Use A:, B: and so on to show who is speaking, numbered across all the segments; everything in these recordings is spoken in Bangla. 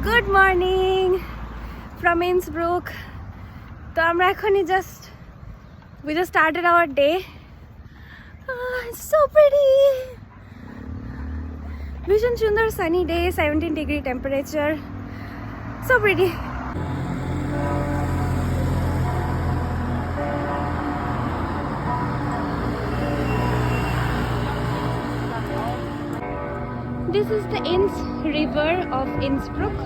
A: Good morning from Innsbruck. তো আমরা এখনই we just started our day. It's so pretty. ভীষণ সুন্দর sunny day, 17 degree temperature. So pretty. This is the Inns River of Innsbruck.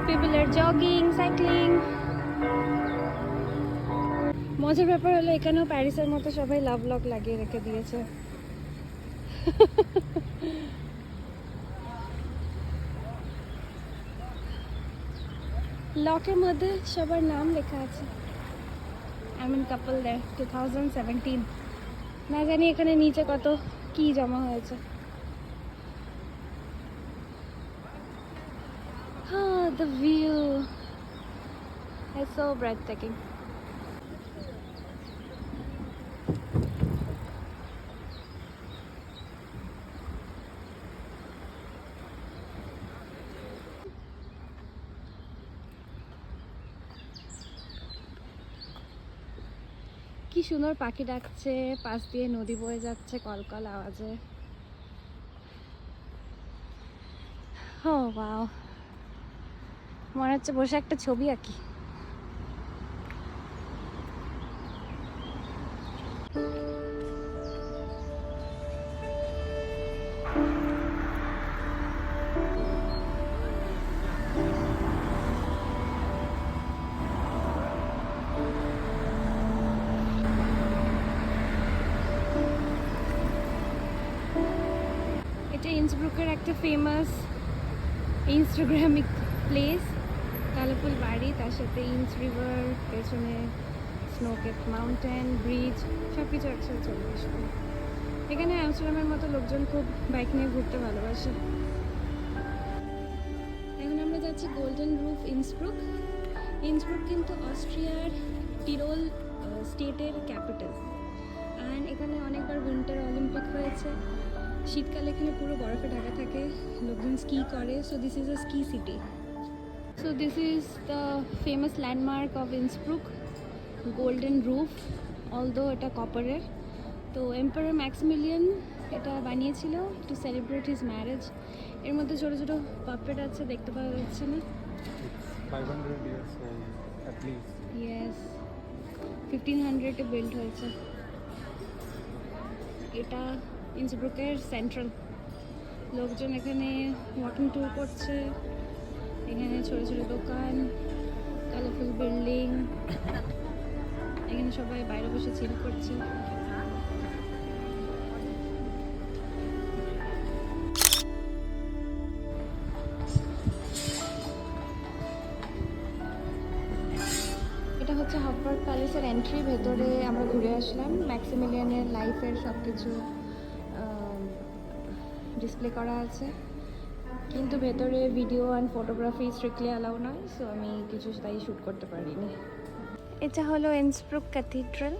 A: People are jogging, cycling. মজার ব্যাপার হলো এখানেও প্যারিসের মতো সবাই লাভ লক লাগিয়ে রেখে দিয়েছে। লকের মধ্যে সবার নাম লেখা আছে। I mean couple there 2017. না জানি এখানে নিচে কত কি জমা হয়েছে। The view is so breathtaking. কি সুন্দর পাখি ডাকছে, পাশ দিয়ে নদী বয়ে যাচ্ছে কলকল আওয়াজে। ও ওয়াও, মনে হচ্ছে বসে একটা ছবি আঁকি। এটা ইন্সব্রুকের একটা ফেমাস ইনস্টাগ্রামিক প্লেস। কালারফুল বাড়ি, তার সাথে ইন্স রিভার, পেছনে স্নোকেপ মাউন্টেন, ব্রিজ, সব কিছু একসাথে চলে আসবে। এখানে আমস্টারডামের মতো লোকজন খুব বাইক নিয়ে ঘুরতে ভালোবাসে। এখন আমরা যাচ্ছি গোল্ডেন রুফ ইন্সব্রুক। ইন্সব্রুক কিন্তু অস্ট্রিয়ার টিরোল স্টেটের ক্যাপিটাল। অ্যান্ড এখানে অনেকবার উইন্টার অলিম্পিক হয়েছে। শীতকালে এখানে পুরো বরফে ঢাকা থাকে, লোকজন স্কি করে। So this is a ski city. So this is the famous landmark of Innsbruck, Golden Roof, although এটা কপারের। তো এম্পারার ম্যাক্সিমিলিয়ান এটা বানিয়েছিল টু সেলিব্রেট হিজ ম্যারেজ। এর মধ্যে ছোটো ছোটো পাপেট আছে, দেখতে পাওয়া যাচ্ছে না।
B: 500 years old at least.
A: Yes, 1500-এ বিল্ড হয়েছে। এটা ইন্সব্রুকের সেন্ট্রাল। লোকজন এখানে ওয়াকিং ট্যুর করছে। এখানে ছোটো ছোটো দোকান, কালারফুল বিল্ডিং। এখানে সবাই বাইরে বসে চিল করছে। এটা হচ্ছে হফবার্গ প্যালেসের এন্ট্রি। ভেতরে আমরা ঘুরে আসলাম। ম্যাক্সিমিলিয়ানের লাইফের সব কিছু ডিসপ্লে করা আছে, কিন্তু ভেতরে video and photography strictly allow নয়। সো আমি কিছু তাই শ্যুট করতে পারিনি। এটা হলো ইন্সব্রুক ক্যাথিড্রাল।